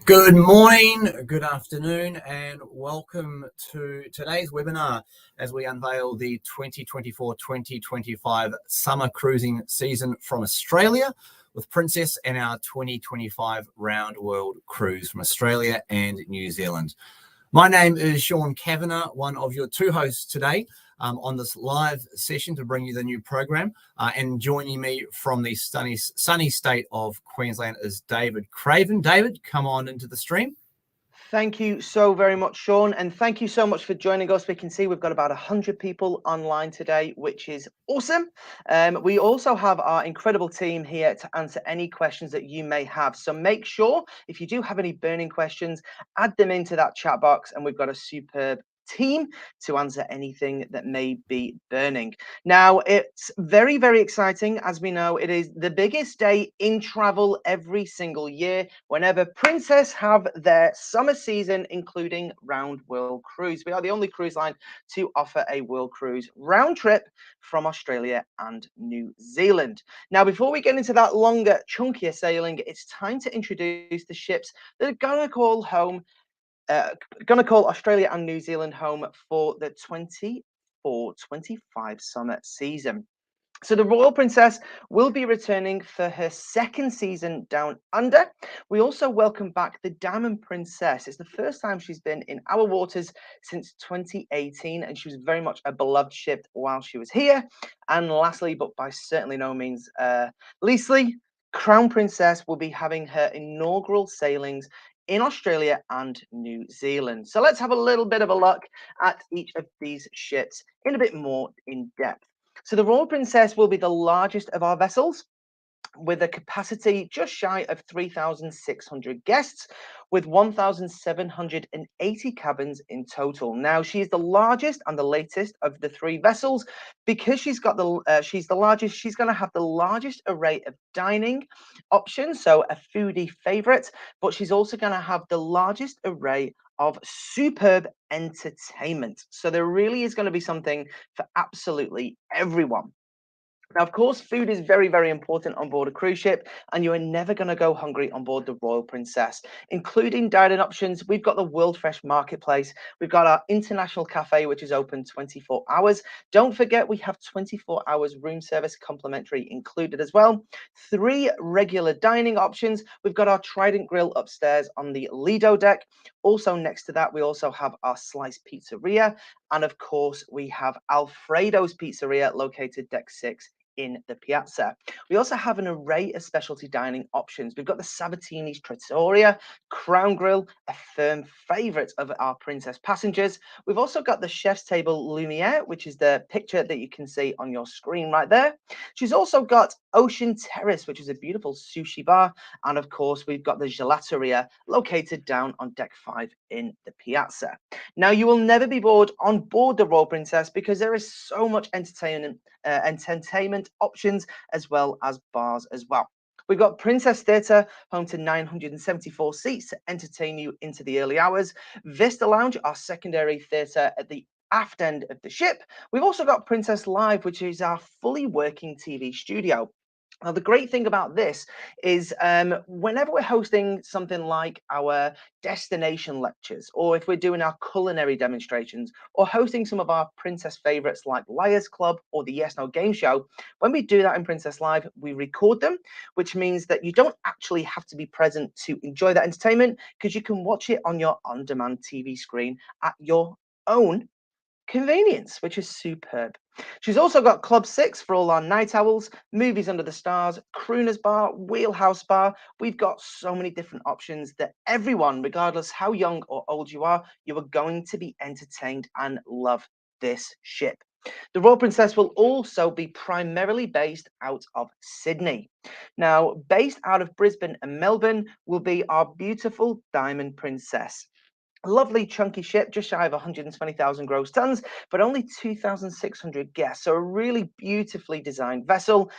Good morning, good afternoon, and welcome to today's webinar as we unveil the 2024-2025 summer cruising season from Australia with Princess and our 2025 round world cruise from Australia and New Zealand. My name is Sean Kavanagh, one of your two hosts today on this live session to bring you the new program. And joining me from the sunny state of Queensland is David Craven. David, come on into the stream. Thank you so very much, Sean, and thank you so much for joining us. We can see we've got about 100 people online today, which is awesome. We also have our incredible team here to answer any questions that you may have. So make sure, if you do have any burning questions, add them into that chat box, and we've got a superb team to answer anything that may be burning. Now, it's very, very exciting. As we know, it is the biggest day in travel every single year whenever Princess have their summer season, including round world cruise. We are the only cruise line to offer a world cruise round trip from Australia and New Zealand. Now, before we get into that longer, chunkier sailing, it's time to introduce the ships that are going to call Australia and New Zealand home for the 24-25 summer season. So the Royal Princess will be returning for her second season down under. We also welcome back the Diamond Princess. It's the first time she's been in our waters since 2018, and she was very much a beloved ship while she was here. And lastly, but by certainly no means leastly, Crown Princess will be having her inaugural sailings in Australia and New Zealand. So let's have a little bit of a look at each of these ships in a bit more in depth. So the Royal Princess will be the largest of our vessels, with a capacity just shy of 3,600 guests, with 1,780 cabins in total. Now, she is the largest and the latest of the three vessels. Because she's the largest, she's going to have the largest array of dining options, so a foodie favorite, but she's also going to have the largest array of superb entertainment. So there really is going to be something for absolutely everyone. Now, of course, food is very, very important on board a cruise ship, and you are never going to go hungry on board the Royal Princess. Including dining options, we've got the World Fresh Marketplace. We've got our International Cafe, which is open 24 hours. Don't forget, we have 24 hours room service complimentary included as well. 3 regular dining options. We've got our Trident Grill upstairs on the Lido deck. Also next to that, we also have our Slice Pizzeria. And of course, we have Alfredo's Pizzeria located deck 6 in the Piazza. We also have an array of specialty dining options. We've got the Sabatini's Trattoria, Crown Grill, a firm favorite of our Princess passengers. We've also got the Chef's Table Lumiere, which is the picture that you can see on your screen right there. She's also got Ocean Terrace, which is a beautiful sushi bar. And of course, we've got the Gelateria located down on deck 5 in the Piazza. Now, you will never be bored on board the Royal Princess because there is so much entertainment options as well as bars as well. We've got Princess Theatre, home to 974 seats to entertain you into the early hours. Vista Lounge, our secondary theatre at the aft end of the ship. We've also got Princess Live, which is our fully working TV studio. Now, the great thing about this is whenever we're hosting something like our destination lectures, or if we're doing our culinary demonstrations, or hosting some of our princess favorites like Liars Club or the Yes No Game Show, when we do that in Princess Live, we record them, which means that you don't actually have to be present to enjoy that entertainment because you can watch it on your on-demand TV screen at your own convenience, which is superb. She's also got Club 6 for all our night owls, Movies Under the Stars, Crooners Bar, Wheelhouse Bar. We've got so many different options that everyone, regardless how young or old you are going to be entertained and love this ship. The Royal Princess will also be primarily based out of Sydney. Now, based out of Brisbane and Melbourne will be our beautiful Diamond Princess. A lovely chunky ship, just shy of 120,000 gross tons, but only 2,600 guests. So a really beautifully designed vessel.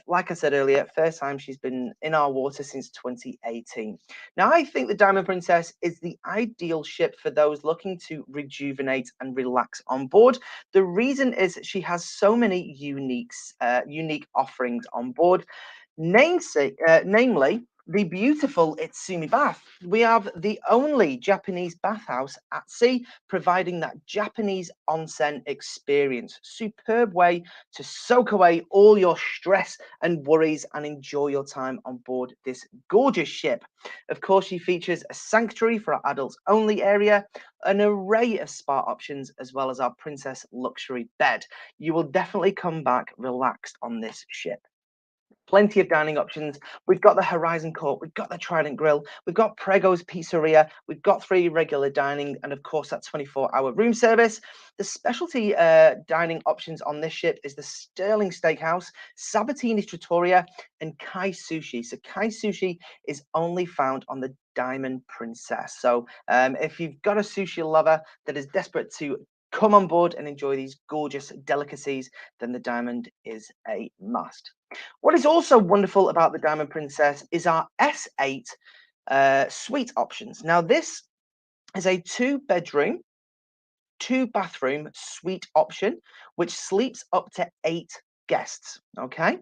Like I said earlier, first time she's been in our water since 2018. Now, I think the Diamond Princess is the ideal ship for those looking to rejuvenate and relax on board. The reason is she has so many unique offerings on board. Namely, the beautiful Itsumi Bath. We have the only Japanese bathhouse at sea, providing that Japanese onsen experience. Superb way to soak away all your stress and worries and enjoy your time on board this gorgeous ship. Of course, she features a sanctuary for our adults only area, an array of spa options, as well as our princess luxury bed. You will definitely come back relaxed on this ship. Plenty of dining options. We've got the Horizon Court, we've got the Trident Grill, we've got Prego's Pizzeria, we've got 3 regular dining, and of course that 24-hour room service. The specialty dining options on this ship is the Sterling Steakhouse, Sabatini's Trattoria, and Kai Sushi. So Kai Sushi is only found on the Diamond Princess. So if you've got a sushi lover that is desperate to come on board and enjoy these gorgeous delicacies, then the Diamond is a must. What is also wonderful about the Diamond Princess is our S8 suite options. Now, this is a 2-bedroom, 2-bathroom suite option, which sleeps up to 8 guests. Okay.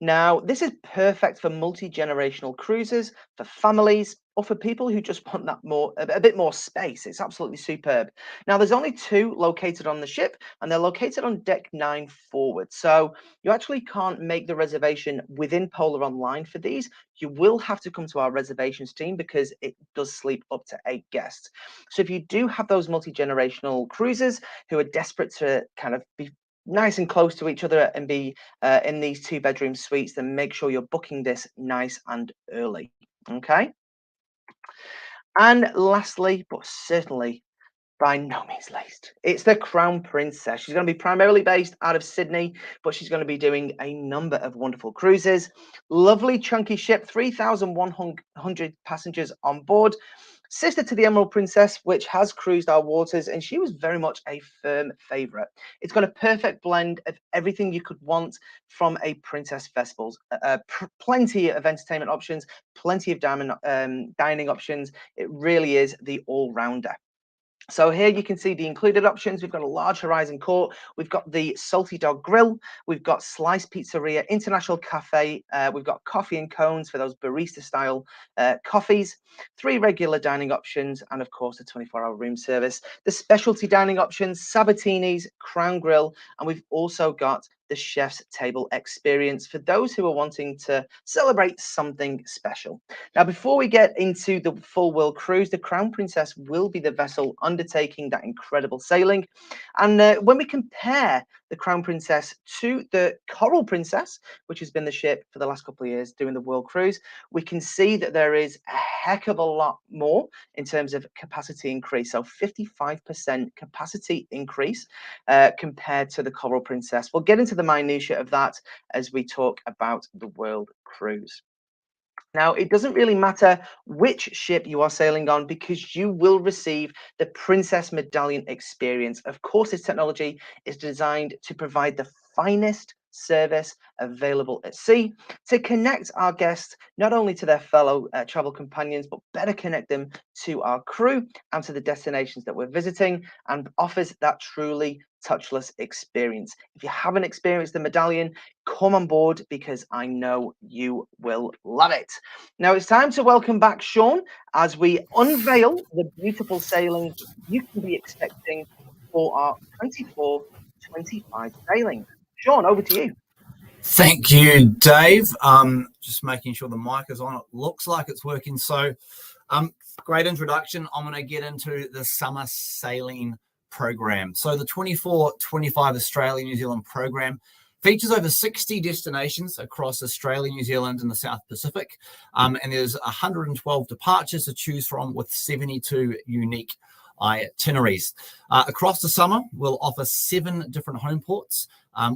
Now, this is perfect for multi-generational cruises, for families, or for people who just want that a bit more space. It's absolutely superb. Now, there's only 2 located on the ship, and they're located on deck 9 forward. So you actually can't make the reservation within Polar Online for these. You will have to come to our reservations team because it does sleep up to 8 guests. So if you do have those multi-generational cruisers who are desperate to kind of be nice and close to each other and be in these 2-bedroom suites, then make sure you're booking this nice and early. Okay. And lastly, but certainly by no means least, it's the Crown Princess. She's going to be primarily based out of Sydney, but she's going to be doing a number of wonderful cruises. Lovely chunky ship, 3,100 passengers on board. Sister to the Emerald Princess, which has cruised our waters, and she was very much a firm favourite. It's got a perfect blend of everything you could want from a princess festivals. Plenty of entertainment options, plenty of dining options. It really is the all-rounder. So here you can see the included options. We've got a large Horizon Court. We've got the Salty Dog Grill. We've got Slice Pizzeria, International Cafe. We've got coffee and cones for those barista-style coffees. 3 regular dining options, and of course, the 24-hour room service. The specialty dining options, Sabatini's, Crown Grill, and we've also got the chef's table experience for those who are wanting to celebrate something special. Now, before we get into the full world cruise, the Crown Princess will be the vessel undertaking that incredible sailing. And when we compare the Crown Princess to the Coral Princess, which has been the ship for the last couple of years doing the world cruise, we can see that there is a heck of a lot more in terms of capacity increase. So 55% capacity increase compared to the Coral Princess. We'll get into the minutiae of that as we talk about the world cruise. Now, it doesn't really matter which ship you are sailing on because you will receive the Princess Medallion experience. Of course, this technology is designed to provide the finest service available at sea to connect our guests not only to their fellow travel companions, but better connect them to our crew and to the destinations that we're visiting, and offers that truly touchless experience. If you haven't experienced the Medallion, come on board because I know you will love it. Now it's time to welcome back Sean as we unveil the beautiful sailing you can be expecting for our 24-25 sailing. Sean, over to you. Thank you, Dave. Just making sure the mic is on. It looks like it's working. So, great introduction. I'm going to get into the summer sailing program. So the 24-25 Australia New Zealand program features over 60 destinations across Australia, New Zealand, and the South Pacific. And there's 112 departures to choose from with 72 unique itineraries. Across the summer, we'll offer 7 different home ports,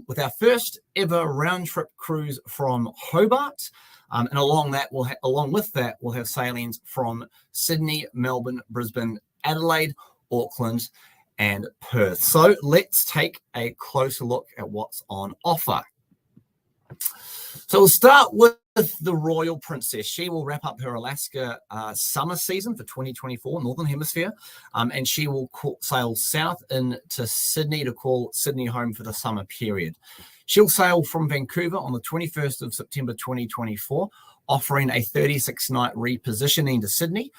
with our first ever round trip cruise from Hobart. And along with that, we'll have sailings from Sydney, Melbourne, Brisbane, Adelaide, Auckland, and Perth. So let's take a closer look at what's on offer. So we'll start with the Royal Princess. She will wrap up her Alaska summer season for 2024, Northern Hemisphere, and she will sail south into Sydney to call Sydney home for the summer period. She'll sail from Vancouver on the 21st of September 2024 offering a 36-night repositioning to Sydney.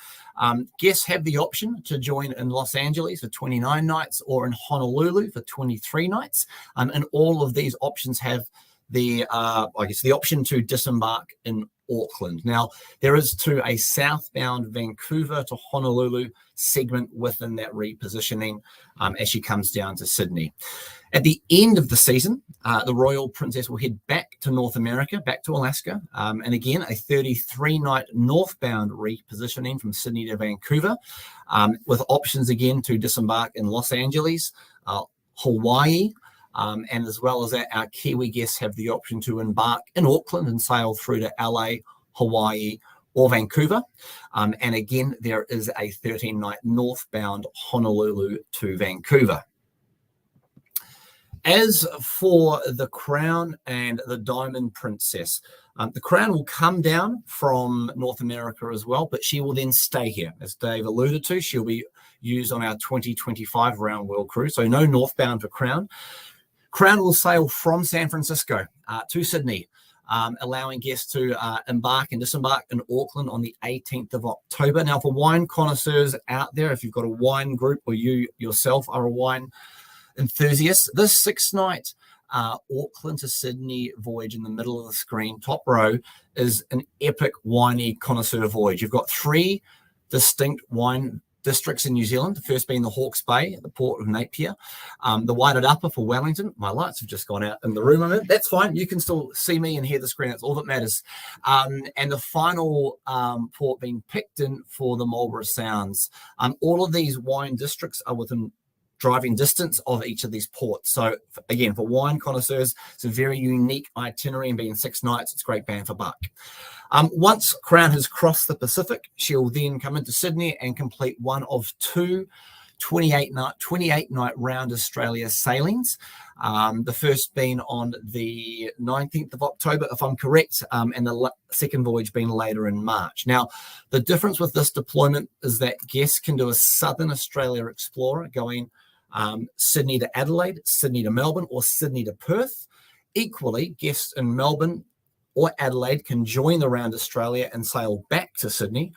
Guests have the option to join in Los Angeles for 29 nights or in Honolulu for 23 nights. And all of these options have the option to disembark in Auckland. Now, there is to a southbound Vancouver to Honolulu segment within that repositioning as she comes down to Sydney. At the end of the season, the Royal Princess will head back to North America, back to Alaska, and again, a 33-night northbound repositioning from Sydney to Vancouver, with options again to disembark in Los Angeles, Hawaii, and as well as that, our Kiwi guests have the option to embark in Auckland and sail through to LA, Hawaii, or Vancouver. And again, there is a 13-night northbound Honolulu to Vancouver. As for the Crown and the Diamond Princess, the Crown will come down from North America as well, but she will then stay here. As Dave alluded to, she'll be used on our 2025 round world cruise, so no northbound for Crown. Crown will sail from San Francisco to Sydney, allowing guests to embark and disembark in Auckland on the 18th of October. Now, for wine connoisseurs out there, if you've got a wine group or you yourself are a wine enthusiast, this 6-night Auckland to Sydney voyage in the middle of the screen, top row, is an epic winey connoisseur voyage. You've got 3 distinct wine districts in New Zealand, the first being the Hawke's Bay, the port of Napier, the Wairarapa for Wellington. My lights have just gone out in the room I'm in. That's fine. You can still see me and hear the screen. That's all that matters. And the final port being Picton for the Marlborough Sounds. All of these wine districts are within driving distance of each of these ports. So again, for wine connoisseurs, it's a very unique itinerary, and being 6 nights, it's great bang for buck. Once Crown has crossed the Pacific, she'll then come into Sydney and complete one of 2 28-night round Australia sailings. The first being on the 19th of October, if I'm correct, and the second voyage being later in March. Now, the difference with this deployment is that guests can do a Southern Australia Explorer going Sydney to Adelaide, Sydney to Melbourne, or Sydney to Perth. Equally, guests in Melbourne or Adelaide can join the Round Australia and sail back to Sydney,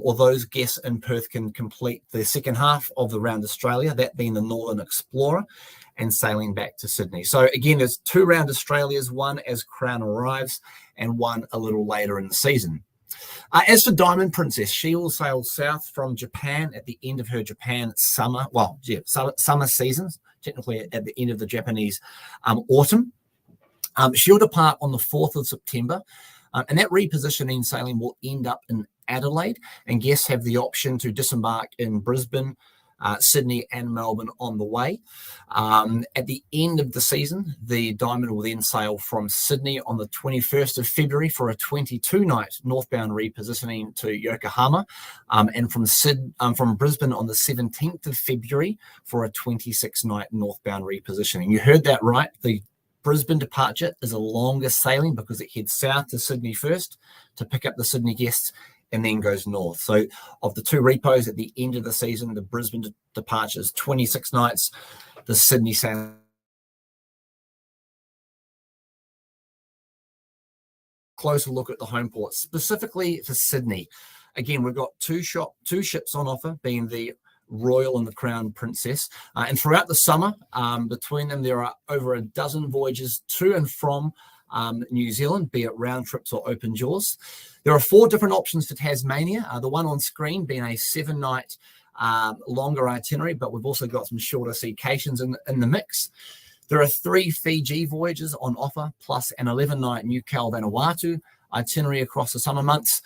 or those guests in Perth can complete the second half of the Round Australia, that being the Northern Explorer, and sailing back to Sydney. So again, there's 2 Round Australias, one as Crown arrives and one a little later in the season. As for Diamond Princess, she will sail south from Japan at the end of her Japan summer seasons, technically at the end of the Japanese autumn. She'll depart on the 4th of September, and that repositioning sailing will end up in Adelaide, and guests have the option to disembark in Brisbane, Sydney and Melbourne on the way. At the end of the season, the Diamond will then sail from Sydney on the 21st of February for a 22-night northbound repositioning to Yokohama, and from Brisbane on the 17th of February for a 26-night northbound repositioning. You heard that right. The Brisbane departure is a longer sailing because it heads south to Sydney first to pick up the Sydney guests and then goes north. So of the 2 repos at the end of the season, the Brisbane departure is 26 nights, the Sydney sailing. Closer look at the home ports, specifically for Sydney. Again, we've got two ships on offer, being the Royal and the Crown Princess, and throughout the summer, between them there are over a dozen voyages to and from New Zealand, be it round trips or open jaws. There are 4 different options for Tasmania, the one on screen being a 7-night longer itinerary, but we've also got some shorter seacations in the mix. There are 3 Fiji voyages on offer, plus an 11-night New Cal Vanuatu itinerary across the summer months,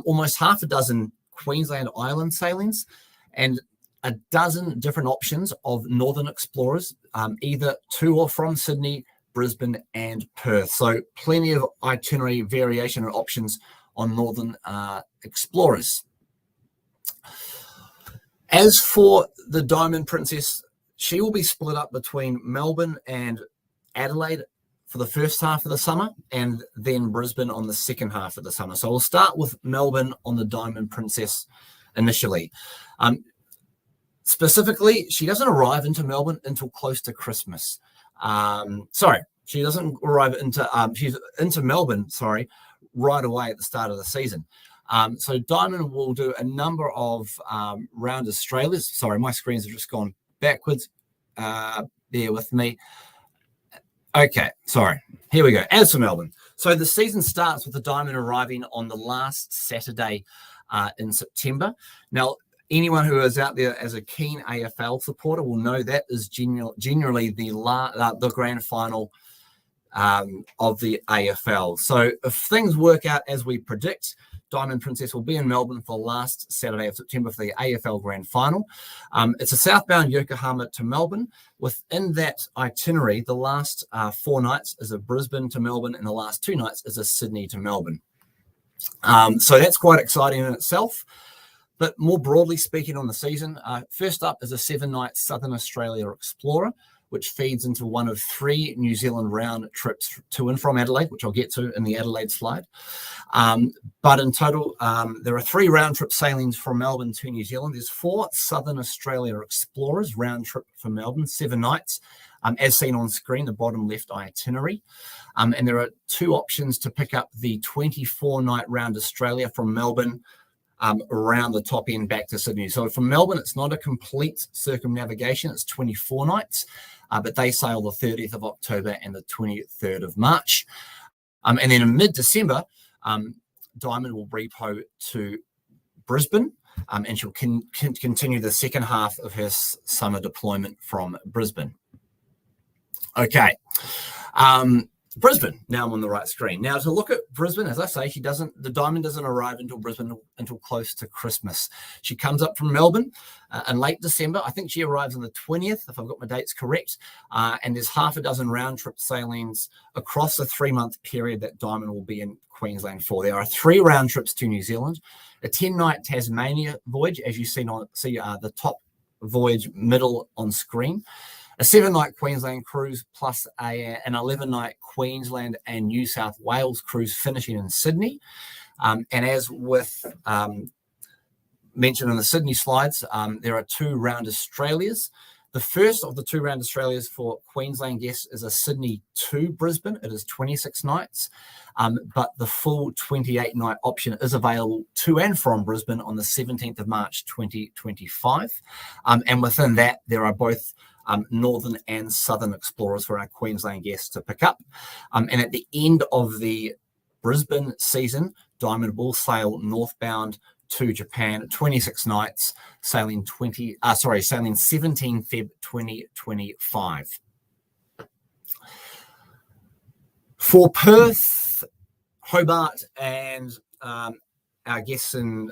almost half a dozen Queensland Island sailings, and a dozen different options of Northern Explorers, either to or from Sydney, Brisbane and Perth. So plenty of itinerary variation and options on Northern Explorers. As for the Diamond Princess, she will be split up between Melbourne and Adelaide for the first half of the summer, and then Brisbane on the second half of the summer. So we'll start with Melbourne on the Diamond Princess initially. Specifically, she doesn't arrive into Melbourne until close to Christmas. She doesn't arrive into she's into Melbourne, right away at the start of the season. So Diamond will do a number of round Australias. Sorry, my screens have just gone backwards. Bear with me. Okay, sorry. Here we go. As for Melbourne. So the season starts with the Diamond arriving on the last Saturday in September. Now, anyone who is out there as a keen AFL supporter will know that is generally the grand final of the AFL. So if things work out as we predict, Diamond Princess will be in Melbourne for the last Saturday of September for the AFL Grand Final. It's a southbound Yokohama to Melbourne. Within that itinerary, the last 4 nights is a Brisbane to Melbourne, and the last 2 nights is a Sydney to Melbourne. So that's quite exciting in itself. But more broadly speaking on the season, first up is a 7-night Southern Australia Explorer, which feeds into one of 3 New Zealand round trips to and from Adelaide, which I'll get to in the Adelaide slide. But in total, there are 3 round trip sailings from Melbourne to New Zealand. There's 4 Southern Australia Explorers round trip from Melbourne, 7 nights, as seen on screen, the bottom left itinerary. And there are 2 options to pick up the 24-night round Australia from Melbourne around the top end back to Sydney. So from Melbourne, it's not a complete circumnavigation. It's 24 nights, but they sail the 30th of October and the 23rd of March. And then in mid-December, Diamond will repo to Brisbane, and she'll continue the second half of her summer deployment from Brisbane. Okay. Brisbane, now I'm on the right screen. Now to look at Brisbane, as I say, the Diamond doesn't arrive until Brisbane until close to Christmas. She comes up from Melbourne in late December. I think she arrives on the 20th, if I've got my dates correct. And there's half a dozen round trip sailings across a 3-month period that Diamond will be in Queensland for. There are 3 round trips to New Zealand, a 10-night Tasmania voyage, as you see the top voyage middle on screen, a 7-night Queensland cruise plus an 11-night Queensland and New South Wales cruise finishing in Sydney. And as with mentioned in the Sydney slides, there are 2 round Australias. The first of the 2 round Australias for Queensland guests is a Sydney to Brisbane. It is 26 nights, but the full 28-night option is available to and from Brisbane on the 17th of March 2025. And within that, there are both Northern and Southern Explorers for our Queensland guests to pick up. And at the end of the Brisbane season, Diamond will sail northbound to Japan, 26 nights, sailing 17 Feb 2025. For Perth, Hobart, and our guests in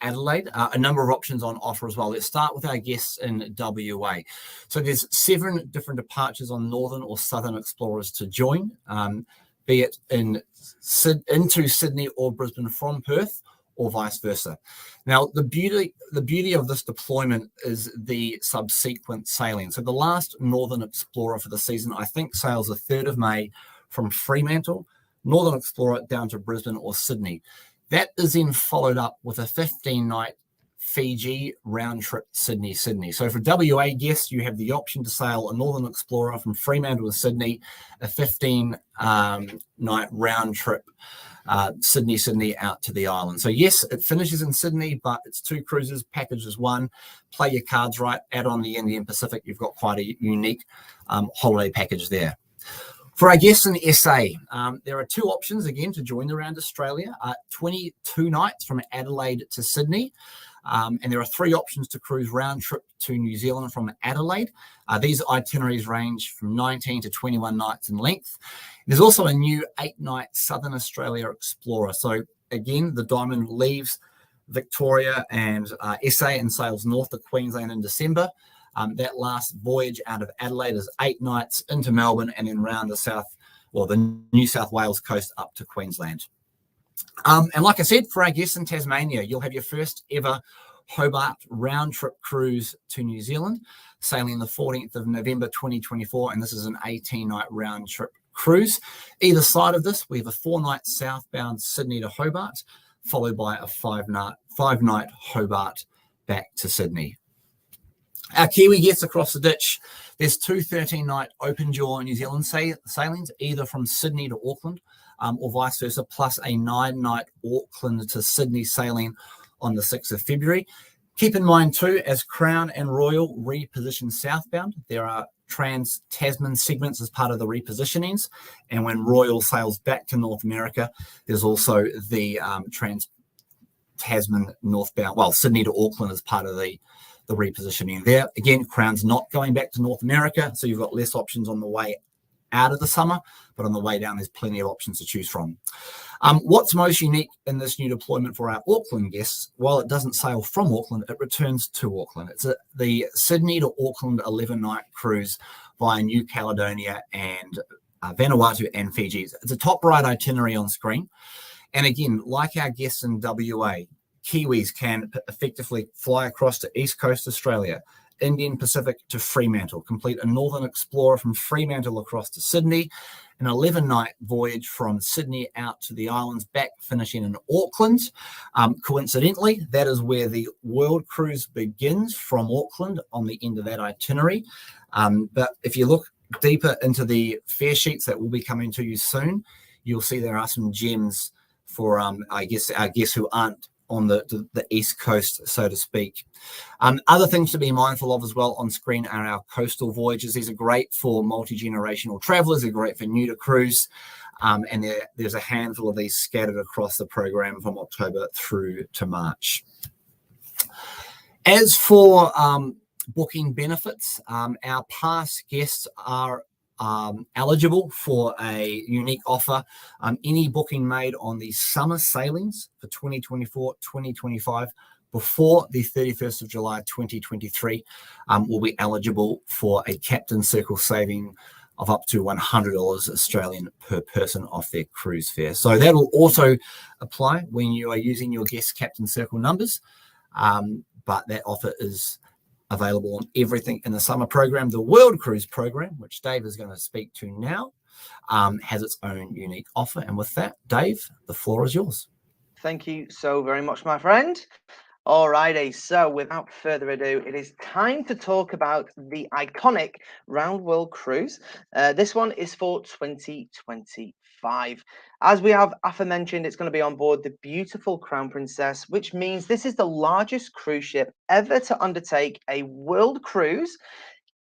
Adelaide, a number of options on offer as well. Let's start with our guests in WA. So there's 7 different departures on Northern or Southern Explorers to join, be it into Sydney or Brisbane from Perth, or vice versa. Now, the beauty of this deployment is the subsequent sailing. So the last Northern Explorer for the season, I think, sails the 3rd of May from Fremantle, Northern Explorer down to Brisbane or Sydney. That is then followed up with a 15-night Fiji round trip Sydney-Sydney. So for WA guests, you have the option to sail a Northern Explorer from Fremantle to Sydney, a 15-night round trip Sydney out to the island. So yes, it finishes in Sydney, but it's 2 cruises, packaged as 1. Play your cards right, add on the Indian Pacific. You've got quite a unique holiday package there. For our guests in SA, there are 2 options again to join around Australia, 22 nights from Adelaide to Sydney. And there are 3 options to cruise round trip to New Zealand from Adelaide. These itineraries range from 19 to 21 nights in length. There's also a new 8-night Southern Australia Explorer. So again, the Diamond leaves Victoria and SA and sails north to Queensland in December. That last voyage out of Adelaide is 8 nights into Melbourne and then round the New South Wales coast up to Queensland. And like I said, for our guests in Tasmania, you'll have your first ever Hobart round trip cruise to New Zealand, sailing the 14th of November 2024, and this is an 18-night round trip cruise. Either side of this, we have a 4-night southbound Sydney to Hobart, followed by a 5-night Hobart back to Sydney. Our Kiwi guests across the ditch, there's 2 13-night open jaw New Zealand sailings, either from Sydney to Auckland or vice versa, plus a 9-night Auckland to Sydney sailing on the 6th of February. Keep in mind too, as Crown and Royal reposition southbound, there are trans-Tasman segments as part of the repositionings. And when Royal sails back to North America, there's also the trans-Tasman northbound, well, Sydney to Auckland as part of the repositioning there. Again, Crown's not going back to North America, so you've got less options on the way out of the summer, but on the way down, there's plenty of options to choose from. What's most unique in this new deployment for our Auckland guests? While it doesn't sail from Auckland, it returns to Auckland. It's the Sydney to Auckland 11-night cruise via New Caledonia and Vanuatu and Fiji. It's a top right itinerary on screen. And again, like our guests in WA, Kiwis can effectively fly across to East Coast Australia, Indian Pacific to Fremantle, complete a Northern Explorer from Fremantle across to Sydney, an 11-night voyage from Sydney out to the islands, back finishing in Auckland. Coincidentally, that is where the World Cruise begins, from Auckland on the end of that itinerary. But if you look deeper into the fare sheets that will be coming to you soon, you'll see there are some gems for, I guess, our guests who aren't on the East Coast, so to speak. Other things to be mindful of as well on screen are our coastal voyages. These are great for multi-generational travelers. They're great for new to cruise. And there's a handful of these scattered across the program from October through to March. As for booking benefits, our past guests are eligible for a unique offer. Any booking made on the summer sailings for 2024-2025 before the 31st of July 2023 will be eligible for a Captain Circle saving of up to $100 Australian per person off their cruise fare. So that will also apply when you are using your guest Captain Circle numbers, but that offer is available on everything in the summer program. The World Cruise program, which Dave is going to speak to now, has its own unique offer. And with that, Dave, the floor is yours. Thank you so very much, my friend. Alrighty, so without further ado, it is time to talk about the iconic Round World Cruise. This one is for 2025. As we have aforementioned, it's going to be on board the beautiful Crown Princess, which means this is the largest cruise ship ever to undertake a world cruise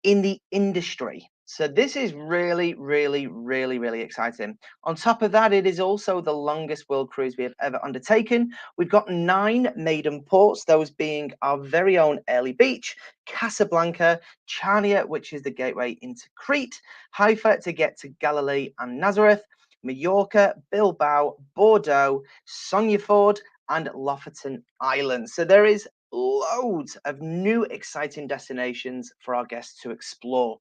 in the industry. So this is really, really, really, really exciting. On top of that, it is also the longest world cruise we have ever undertaken. We've got 9 maiden ports, those being our very own Early Beach, Casablanca, Chania, which is the gateway into Crete, Haifa to get to Galilee and Nazareth, Mallorca, Bilbao, Bordeaux, Sonyaford, and Lofoten Islands. So there is loads of new exciting destinations for our guests to explore.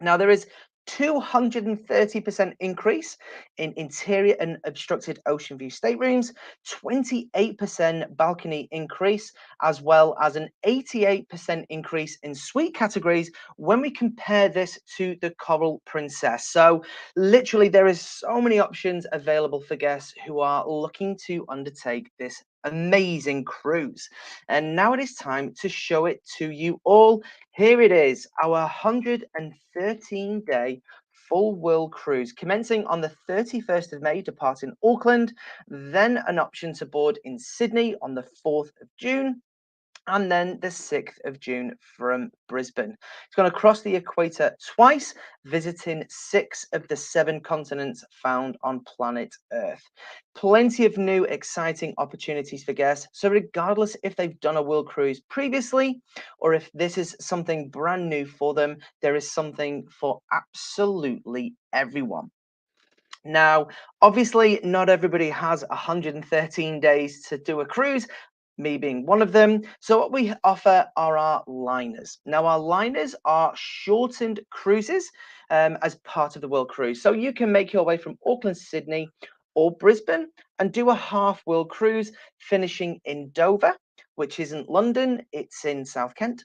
Now, there is 230% increase in interior and obstructed ocean view staterooms, 28% balcony increase, as well as an 88% increase in suite categories when we compare this to the Coral Princess. So literally there is so many options available for guests who are looking to undertake this amazing cruise. And now it is time to show it to you all. Here it is, our 113-day full world cruise, commencing on the 31st of May, departing Auckland, then an option to board in Sydney on the 4th of June, and then the 6th of June from Brisbane. It's going to cross the equator twice, visiting 6 of the 7 continents found on planet Earth. Plenty of new, exciting opportunities for guests. So regardless if they've done a world cruise previously, or if this is something brand new for them, there is something for absolutely everyone. Now, obviously, not everybody has 113 days to do a cruise, me being one of them. So what we offer are our liners. Now, our liners are shortened cruises as part of the World Cruise. So you can make your way from Auckland, Sydney, or Brisbane and do a half world cruise, finishing in Dover, which isn't London, it's in South Kent.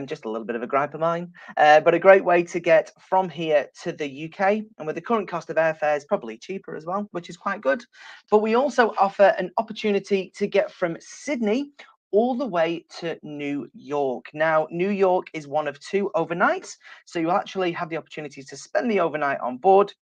Just a little bit of a gripe of mine, but a great way to get from here to the UK, and with the current cost of airfares, probably cheaper as well, which is quite good. But we also offer an opportunity to get from Sydney all the way to New York. Now, New York is one of 2 overnights, so you actually have the opportunity to spend the overnight on board,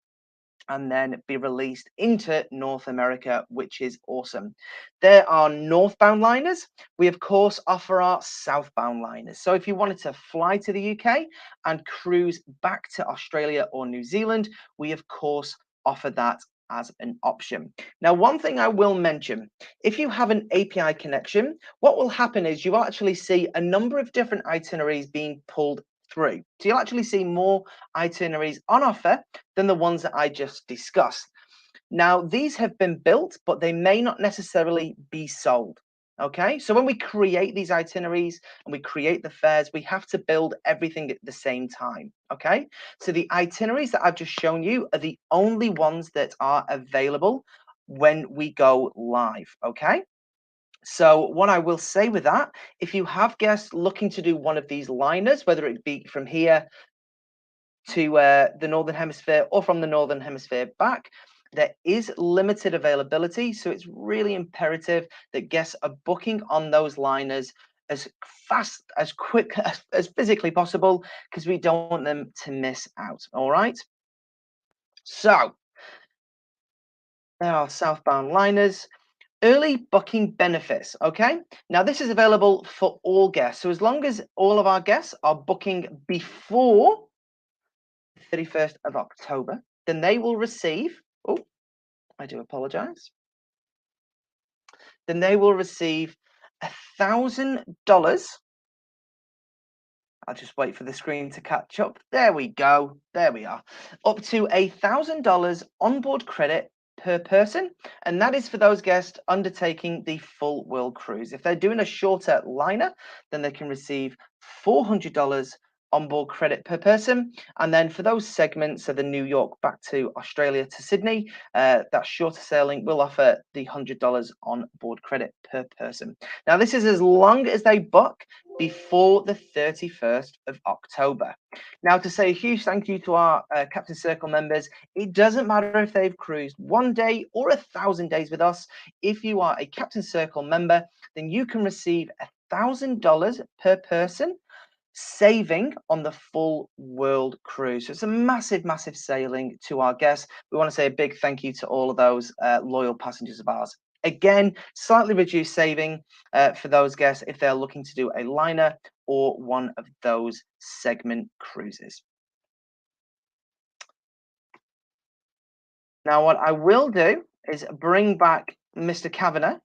and then be released into North America, which is awesome. There are northbound liners. We, of course, offer our southbound liners. So if you wanted to fly to the UK and cruise back to Australia or New Zealand, we, of course, offer that as an option. Now, one thing I will mention, if you have an API connection, what will happen is you will actually see a number of different itineraries being pulled through. So you'll actually see more itineraries on offer than the ones that I just discussed. Now, these have been built, but they may not necessarily be sold. Okay, so when we create these itineraries and we create the fares, we have to build everything at the same time. Okay, so the itineraries that I've just shown you are the only ones that are available when we go live. Okay, so what I will say with that, if you have guests looking to do one of these liners, whether it be from here to the Northern Hemisphere or from the Northern Hemisphere back, there is limited availability. So it's really imperative that guests are booking on those liners as fast, as quick, as physically possible, because we don't want them to miss out. All right. So there are southbound liners. Early booking benefits, okay? Now, this is available for all guests. So as long as all of our guests are booking before 31st of October, then they will receive, oh, I do apologize. Then they will receive $1,000. I'll just wait for the screen to catch up. There we go. There we are. Up to $1,000 onboard credit per person, and that is for those guests undertaking the full world cruise. If they're doing a shorter liner, then they can receive $400 onboard credit per person. And then for those segments, so the New York back to Australia to Sydney, that shorter sailing will offer the $100 onboard credit per person. Now, this is as long as they book before the 31st of October. Now, to say a huge thank you to our Captain Circle members, it doesn't matter if they've cruised 1 day or 1,000 days with us. If you are a Captain Circle member, then you can receive $1,000 per person, saving on the full world cruise. So it's a massive, massive sailing to our guests. We want to say a big thank you to all of those loyal passengers of ours. Again, slightly reduced saving for those guests if they're looking to do a liner or one of those segment cruises. Now, what I will do is bring back Mr. Kavanagh,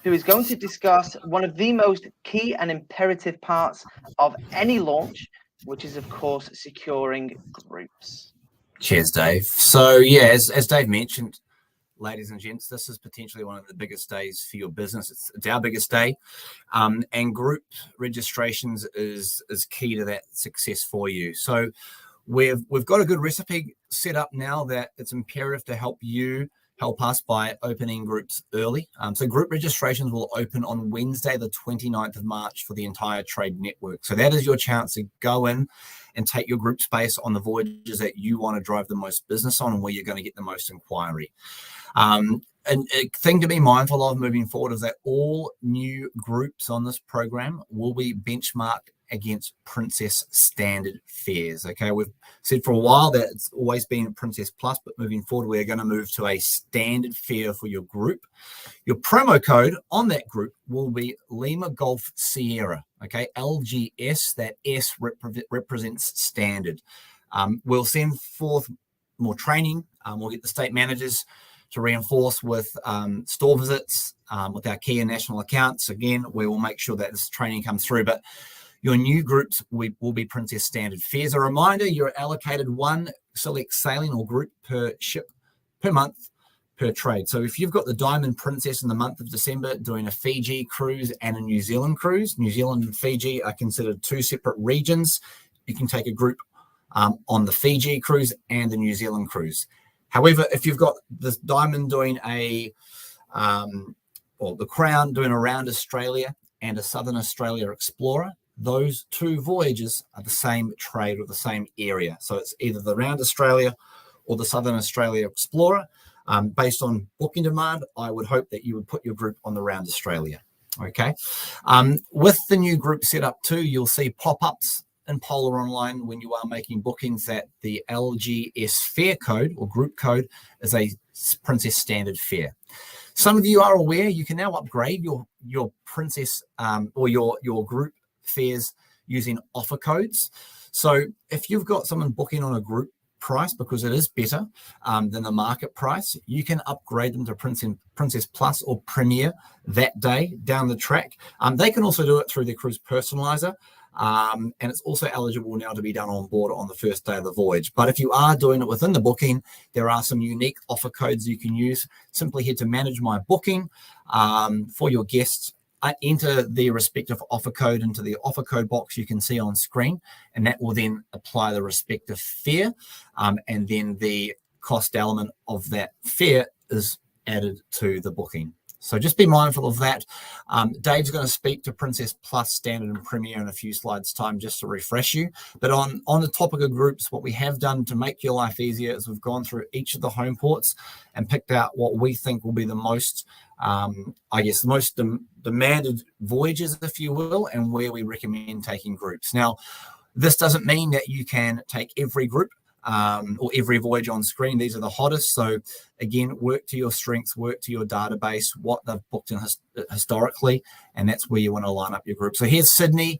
who is going to discuss one of the most key and imperative parts of any launch, which is, of course, securing groups. Cheers, Dave. So, yeah, as Dave mentioned, ladies and gents, this is potentially one of the biggest days for your business. It's our biggest day, and group registrations is key to that success for you. So we've got a good recipe set up now that it's imperative to help us by opening groups early. So group registrations will open on Wednesday, the 29th of March for the entire trade network. So that is your chance to go in and take your group space on the voyages that you want to drive the most business on and where you're going to get the most inquiry. And a thing to be mindful of moving forward is that all new groups on this program will be benchmarked against Princess standard fares. Okay, we've said for a while that it's always been Princess Plus, but moving forward, we're going to move to a standard fare for your group. Your promo code on that group will be Lima Golf Sierra. Okay, LGS, that S represents standard. We'll send forth more training. We'll get the state managers to reinforce with store visits, with our key and national accounts. Again, we will make sure that this training comes through, but your new groups will be Princess standard fares. A reminder, you're allocated one select sailing or group per ship per month per trade. So if you've got the Diamond Princess in the month of December doing a Fiji cruise and a New Zealand cruise, New Zealand and Fiji are considered two separate regions. You can take a group on the Fiji cruise and the New Zealand cruise. However, if you've got the Diamond doing the Crown doing around Australia and a Southern Australia Explorer, those two voyages are the same trade or the same area. So it's either the Round Australia or the Southern Australia Explorer. Based on booking demand, I would hope that you would put your group on the Round Australia. Okay. With the new group set up too, you'll see pop-ups in Polar Online when you are making bookings that the LGS fare code or group code is a Princess Standard fare. Some of you are aware you can now upgrade your Princess or your group fares using offer codes. So if you've got someone booking on a group price because it is better than the market price, you can upgrade them to Princess Plus or Premier that day down the track. They can also do it through their cruise personalizer. And it's also eligible now to be done on board on the first day of the voyage. But if you are doing it within the booking, there are some unique offer codes you can use. Simply head to Manage My Booking for your guests. Enter the respective offer code into the offer code box you can see on screen, and that will then apply the respective fare, and then the cost element of that fare is added to the booking. So just be mindful of that. Dave's going to speak to Princess Plus, Standard and Premier in a few slides time just to refresh you. But on the topic of groups, what we have done to make your life easier is we've gone through each of the home ports and picked out what we think will be the most, most demanded voyages, if you will, and where we recommend taking groups. Now, this doesn't mean that you can take every group or every voyage on screen. These are the hottest. So again, work to your strengths, work to your database, what they've booked in historically, and that's where you want to line up your group. So here's Sydney.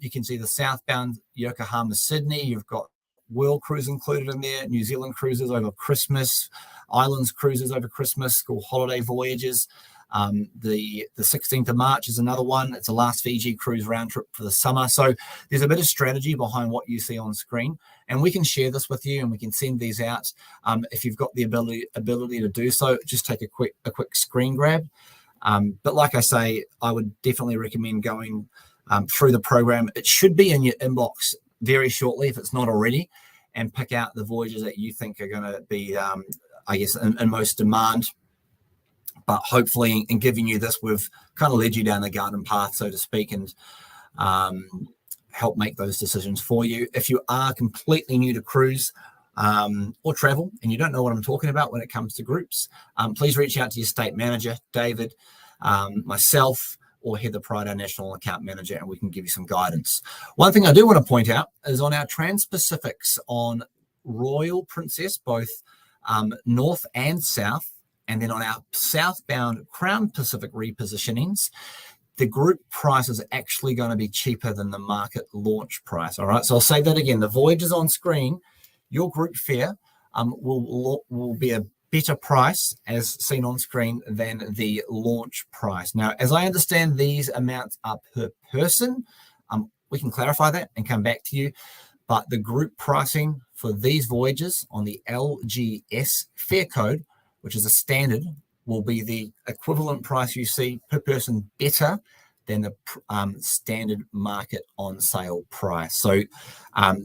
You can see the southbound Yokohama, Sydney. You've got World Cruise included in there, New Zealand cruises over Christmas, Islands cruises over Christmas, school holiday voyages. The 16th of March is another one. It's a last Fiji cruise round trip for the summer. So there's a bit of strategy behind what you see on screen, and we can share this with you and we can send these out. If you've got the ability to do so, just take a quick screen grab. But like I say, I would definitely recommend going through the program. It should be in your inbox very shortly if it's not already, and pick out the voyages that you think are going to be, in most demand. But hopefully in giving you this, we've kind of led you down the garden path, so to speak, and help make those decisions for you. If you are completely new to cruise or travel and you don't know what I'm talking about when it comes to groups, please reach out to your state manager, David, myself, or Heather Pride, our National Account Manager, and we can give you some guidance. One thing I do want to point out is on our Trans-Pacifics on Royal Princess, both north and south, and then on our southbound Crown Pacific repositionings, the group price is actually going to be cheaper than the market launch price. All right, so I'll say that again. The voyages on screen, your group fare will be a better price as seen on screen than the launch price. Now, as I understand, these amounts are per person. We can clarify that and come back to you. But the group pricing for these voyages on the LGS fare code, which is a standard, will be the equivalent price you see per person, better than the standard market on sale price. So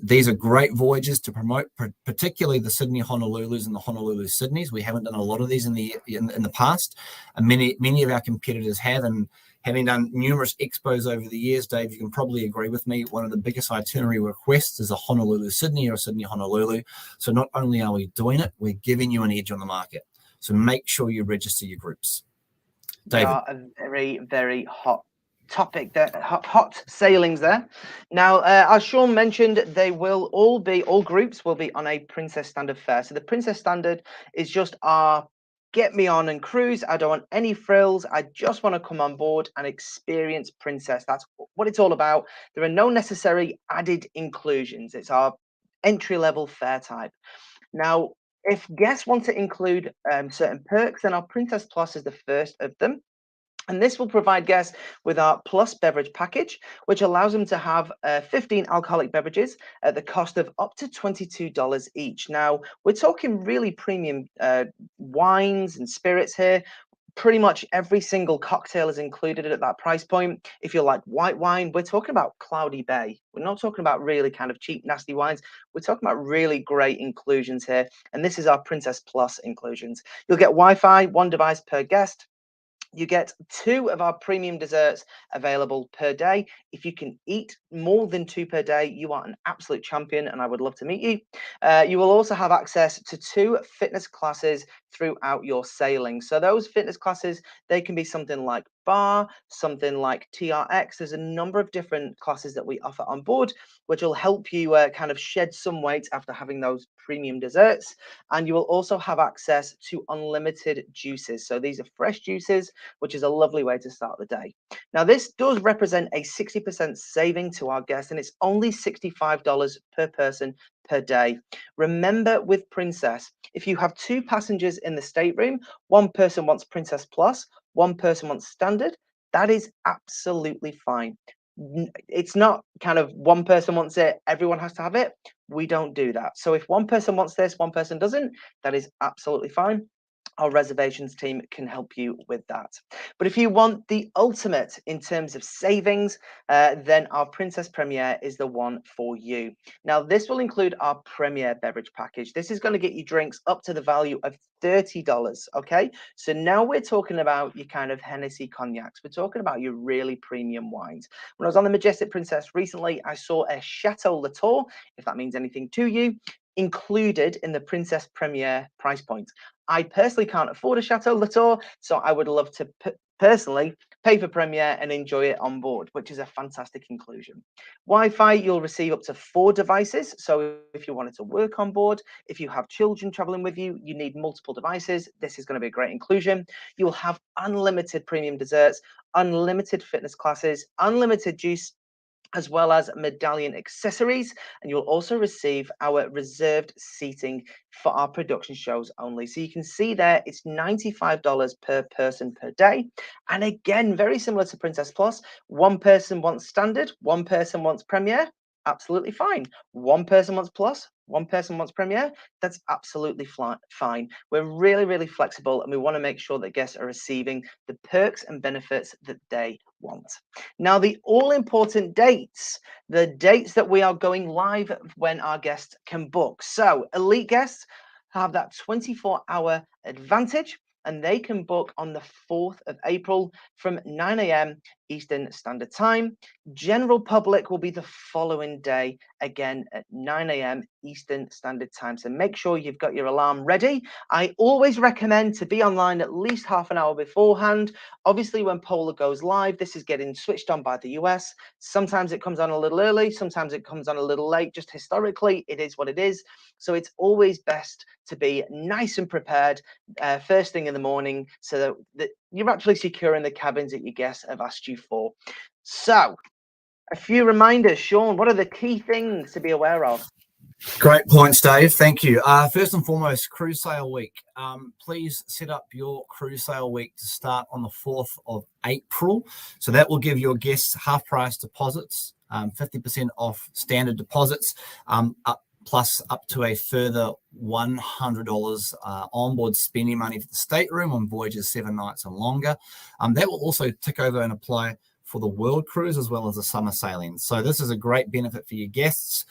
these are great voyages to promote, particularly the Sydney Honolulus and the Honolulu Sydneys. We haven't done a lot of these in the past, and many of our competitors have. And having done numerous expos over the years, Dave, you can probably agree with me, one of the biggest itinerary requests is a Honolulu Sydney or a Sydney Honolulu. So not only are we doing it, we're giving you an edge on the market. So make sure you register your groups. David. They are a very, very hot topic, hot sailings there. Now, as Sean mentioned, all groups will be on a Princess Standard fare. So the Princess Standard is just our get me on and cruise. I don't want any frills. I just want to come on board and experience Princess. That's what it's all about. There are no necessary added inclusions. It's our entry-level fare type. Now, if guests want to include certain perks, then our Princess Plus is the first of them. And this will provide guests with our Plus beverage package, which allows them to have 15 alcoholic beverages at the cost of up to $22 each. Now, we're talking really premium wines and spirits here. Pretty much every single cocktail is included at that price point. If you like white wine, we're talking about Cloudy Bay. We're not talking about really kind of cheap, nasty wines. We're talking about really great inclusions here. And this is our Princess Plus inclusions. You'll get Wi-Fi, one device per guest. You get 2 of our premium desserts available per day. If you can eat more than 2 per day, you are an absolute champion, and I would love to meet you. You will also have access to 2 fitness classes throughout your sailing. So those fitness classes, they can be something like bar, something like TRX. There's a number of different classes that we offer on board, which will help you kind of shed some weight after having those premium desserts. And you will also have access to unlimited juices. So these are fresh juices, which is a lovely way to start the day. Now, this does represent a 60% saving to our guests, and it's only $65 per person per day. Remember, with Princess, if you have 2 passengers in the stateroom, one person wants Princess Plus, one person wants Standard, that is absolutely fine. It's not kind of one person wants it, everyone has to have it. We don't do that. So if one person wants this, one person doesn't, that is absolutely fine. Our reservations team can help you with that. But if you want the ultimate in terms of savings, then our Princess Premier is the one for you. Now, this will include our Premier beverage package. This is going to get you drinks up to the value of $30, okay? So now we're talking about your kind of Hennessy cognacs. We're talking about your really premium wines. When I was on the Majestic Princess recently, I saw a Chateau Latour, if that means anything to you, included in the Princess Premier price point. I personally can't afford a Chateau Latour, so I would love to personally pay for Premier and enjoy it on board, which is a fantastic inclusion. Wi-Fi, you'll receive up to 4 devices. So if you wanted to work on board, if you have children traveling with you, you need multiple devices, this is going to be a great inclusion. You'll have unlimited premium desserts, unlimited fitness classes, unlimited juice, as well as medallion accessories, and you'll also receive our reserved seating for our production shows only. So you can see there, it's $95 per person per day. And again, very similar to Princess Plus, one person wants Standard, one person wants Premier, absolutely fine. One person wants Plus, one person wants Premier, that's absolutely fine. We're really, really flexible, and we want to make sure that guests are receiving the perks and benefits that they want. Now, the all-important dates, the dates that we are going live when our guests can book. So elite guests have that 24-hour advantage, and they can book on the 4th of April from 9 a.m. Eastern Standard Time. General public will be the following day, again at 9 a.m. Eastern Standard Time. So make sure you've got your alarm ready. I always recommend to be online at least half an hour beforehand. Obviously, when Polar goes live, this is getting switched on by the US. Sometimes it comes on a little early, sometimes it comes on a little late. Just historically, it is what it is. So it's always best to be nice and prepared first thing in the morning, so that you're actually securing the cabins that your guests have asked you for. So a few reminders, Sean, what are the key things to be aware of? Great points, Dave. Thank you. First and foremost, cruise sale week. Please set up your cruise sale week to start on the 4th of April. So that will give your guests half price deposits, 50% off standard deposits, plus up to a further $100 onboard spending money for the stateroom on voyages 7 nights and longer. That will also tick over and apply for the world cruise as well as the summer sailing. So this is a great benefit for your guests.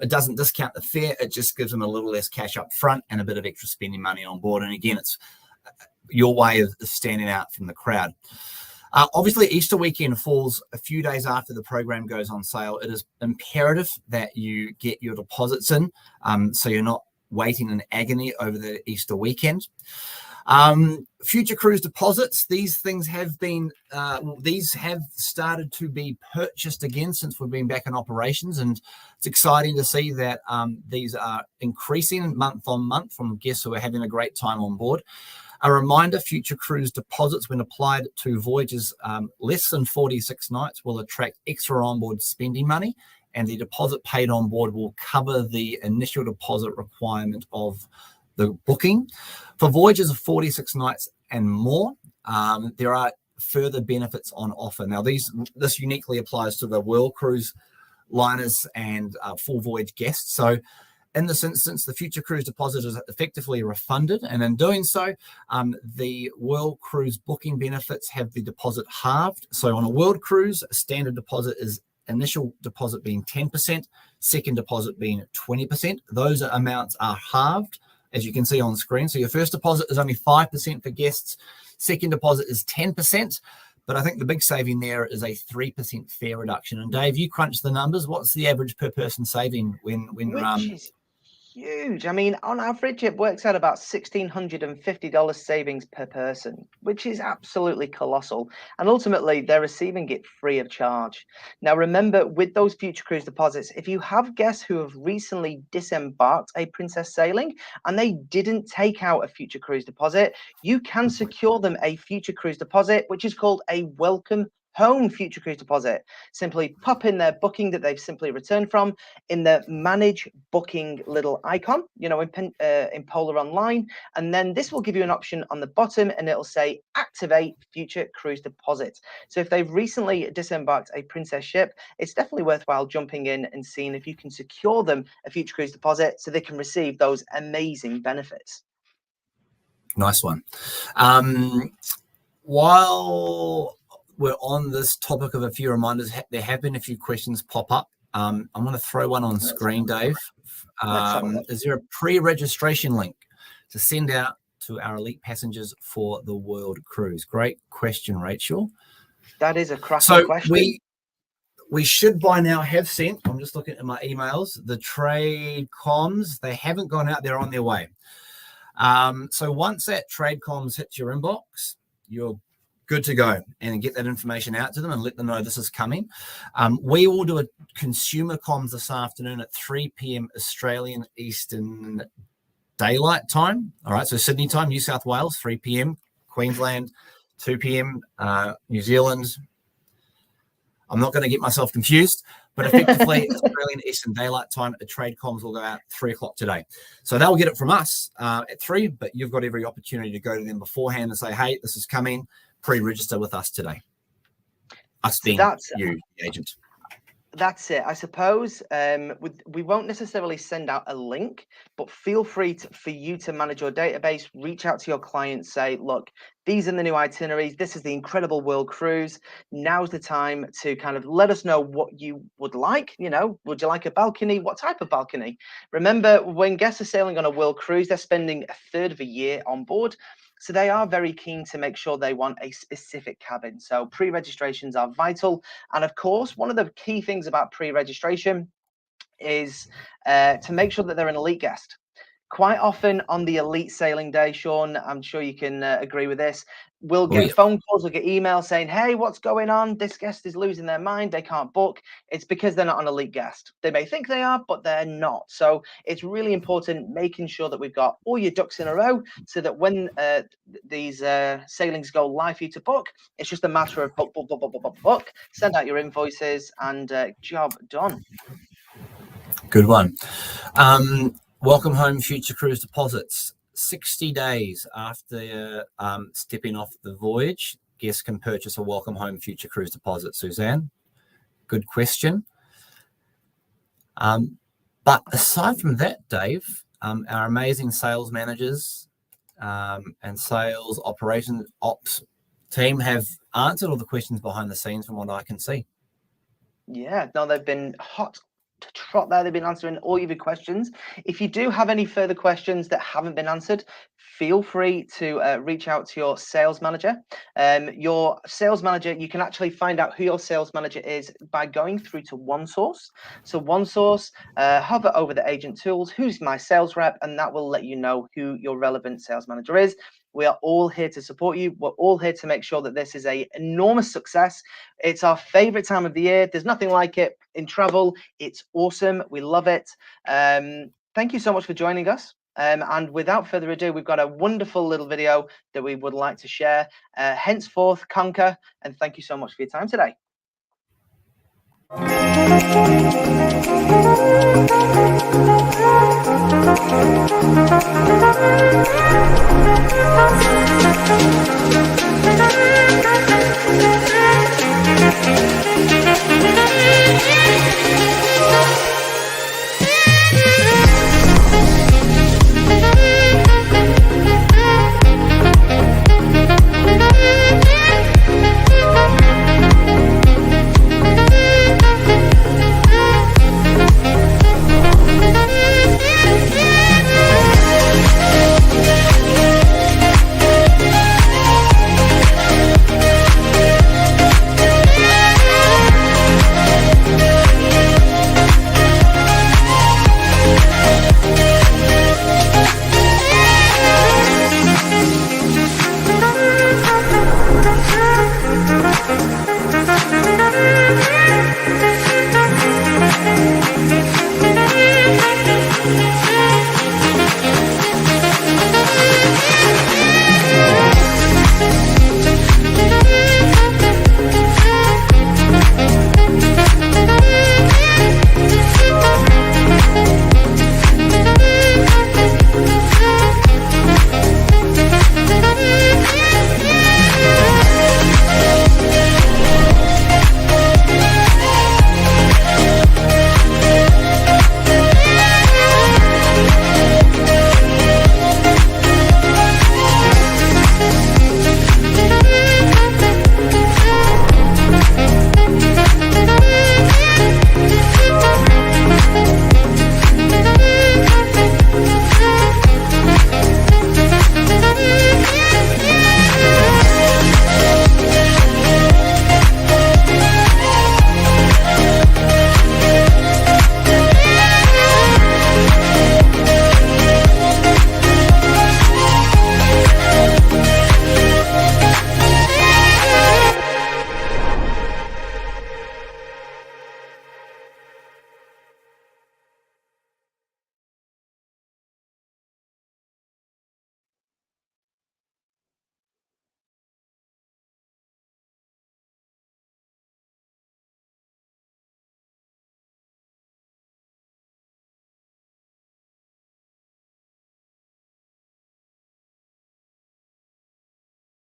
It doesn't discount the fare, it just gives them a little less cash up front and a bit of extra spending money on board. And again, it's your way of standing out from the crowd. Obviously, Easter weekend falls a few days after the program goes on sale. It is imperative that you get your deposits in, so you're not waiting in agony over the Easter weekend. Future cruise deposits, these things have been, these have started to be purchased again since we've been back in operations, and it's exciting to see that these are increasing month on month from guests who are having a great time on board. A reminder, future cruise deposits, when applied to voyages less than 46 nights, will attract extra onboard spending money, and the deposit paid on board will cover the initial deposit requirement of the booking. For voyages of 46 nights and more, there are further benefits on offer. Now, this uniquely applies to the world cruise liners and full voyage guests. So in this instance, the future cruise deposit is effectively refunded, and in doing so, the world cruise booking benefits have the deposit halved. So on a world cruise, a standard deposit is initial deposit being 10%, second deposit being 20%. Those amounts are halved, as you can see on screen. So your first deposit is only 5% for guests, second deposit is 10%. But I think the big saving there is a 3% fare reduction. And Dave, you crunch the numbers. What's the average per person saving when huge. I mean, on average, it works out about $1,650 savings per person, which is absolutely colossal. And ultimately, they're receiving it free of charge. Now, remember, with those future cruise deposits, if you have guests who have recently disembarked a Princess sailing and they didn't take out a future cruise deposit, you can secure them a future cruise deposit, which is called a welcome home future cruise deposit. Simply pop in their booking that they've simply returned from in the manage booking little icon, in Polar Online, and then this will give you an option on the bottom and it'll say activate future cruise deposit. So if they've recently disembarked a Princess ship, it's definitely worthwhile jumping in and seeing if you can secure them a future cruise deposit so they can receive those amazing benefits. Nice one. While we're on this topic of a few reminders, there have been a few questions pop up. I'm going to throw one on screen, Dave. Is there a pre-registration link to send out to our elite passengers for the world cruise? Great question, Rachel. That is a cracking question. We should by now have sent, I'm just looking at my emails, the trade comms. They haven't gone out, they're on their way. So once that trade comms hits your inbox, you're good to go and get that information out to them and let them know this is coming. We will do a consumer comms this afternoon at 3 p.m. Australian Eastern Daylight Time. All right, so Sydney time, New South Wales, 3 p.m. Queensland, 2 p.m. New Zealand. I'm not going to get myself confused, but effectively Australian Eastern Daylight Time, a trade comms will go out 3 o'clock today. So they'll get it from us at 3, but you've got every opportunity to go to them beforehand and say, hey, this is coming. Pre-register with us today. Us being you, the agent. That's it. I suppose we won't necessarily send out a link, but feel free for you to manage your database, reach out to your clients, say, look, these are the new itineraries. This is the incredible world cruise. Now's the time to kind of let us know what you would like. Would you like a balcony? What type of balcony? Remember, when guests are sailing on a world cruise, they're spending a third of a year on board. So they are very keen to make sure they want a specific cabin. So pre-registrations are vital. And of course, one of the key things about pre-registration is to make sure that they're an elite guest. Quite often on the elite sailing day, Sean, I'm sure you can agree with this, we'll get phone calls, we'll get emails saying, hey, what's going on? This guest is losing their mind. They can't book. It's because they're not an elite guest. They may think they are, but they're not. So it's really important making sure that we've got all your ducks in a row so that when these sailings go live for you to book, it's just a matter of book, send out your invoices and job done. Good one. Welcome home future cruise deposits. 60 days after stepping off the voyage, guests can purchase a welcome home future cruise deposit. Suzanne, good question. But aside from that, Dave, our amazing sales managers and sales operations ops team have answered all the questions behind the scenes from what I can see. Yeah, no, they've been hot to trot there. They've been answering all of your questions. If you do have any further questions that haven't been answered, feel free to reach out to your sales manager. Your sales manager, you can actually find out who your sales manager is by going through to OneSource. So OneSource, hover over the agent tools, who's my sales rep, and that will let you know who your relevant sales manager is. We are all here to support you. We're all here to make sure that this is an enormous success. It's our favorite time of the year. There's nothing like it in travel. It's awesome. We love it. Thank you so much for joining us. And without further ado, we've got a wonderful little video that we would like to share. Henceforth, conquer. And thank you so much for your time today. Thank you.